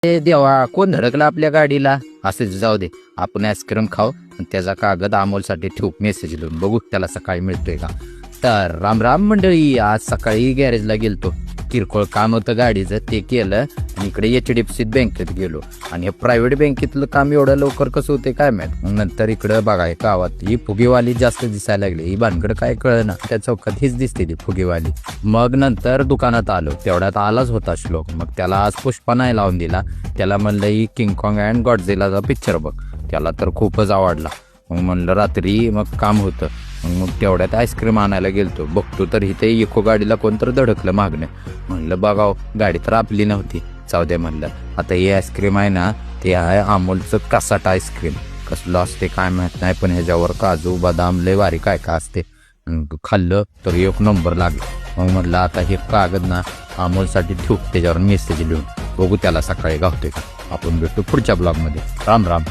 देवा कोण धडकला आपल्या गाडीला. असेच जाऊ दे, आपण आईस्क्रीम खाऊ आणि त्याचा कागद अमोलसाठी ठेवू मेसेज लिहून, बघू त्याला सकाळी मिळतोय का. तर राम राम मंडळी, आज सकाळी गॅरेजला गेलतो. किरकोळ काम होतं गाडीचं, ते केलं आणि इकडे HDFC बँकेत गेलो. आणि हे प्रायव्हेट बँकेतलं काम एवढं लवकर कसं होते काय माहित. नंतर इकडं बघा गावात ही फुगेवाली जास्त दिसायला लागली. ही भानगड काय कळना, त्या चौकात हीच दिसते ती फुगेवाली. मग नंतर दुकानात आलो, तेवढ्यात आलाच होता श्लोक. मग त्याला आज पुष्पा नाही लावून दिला. त्याला म्हणलं ही किंग कॉंग अँड गॉडझिलाचा पिक्चर बघ. त्याला तर खूपच आवडला. मग म्हणलं रात्री मग काम होतं, मग तेवढ्यात आईस्क्रीम आणायला गेलतो. बघतो तर इथे इको गाडीला कोणतर धडकलं मागणं. म्हणलं बघाव, गाडी तर आपली नव्हती. जाऊ दे म्हणलं. आता हे आईस्क्रीम आहे ना, ते आहे अमोलचं कसाट आईस्क्रीम. कसलं असते काय माहित नाही, पण ह्याच्यावर काजू बदाम लय वारी काय काय असते. खाल्लं तर एक नंबर लागला. मग म्हणलं आता हे कागद ना अमोलसाठी ठेवू, त्याच्यावर मेसेज लिहून, बघू त्याला सकाळी गावतोय का. आपण भेटू पुढच्या ब्लॉगमध्ये. राम राम.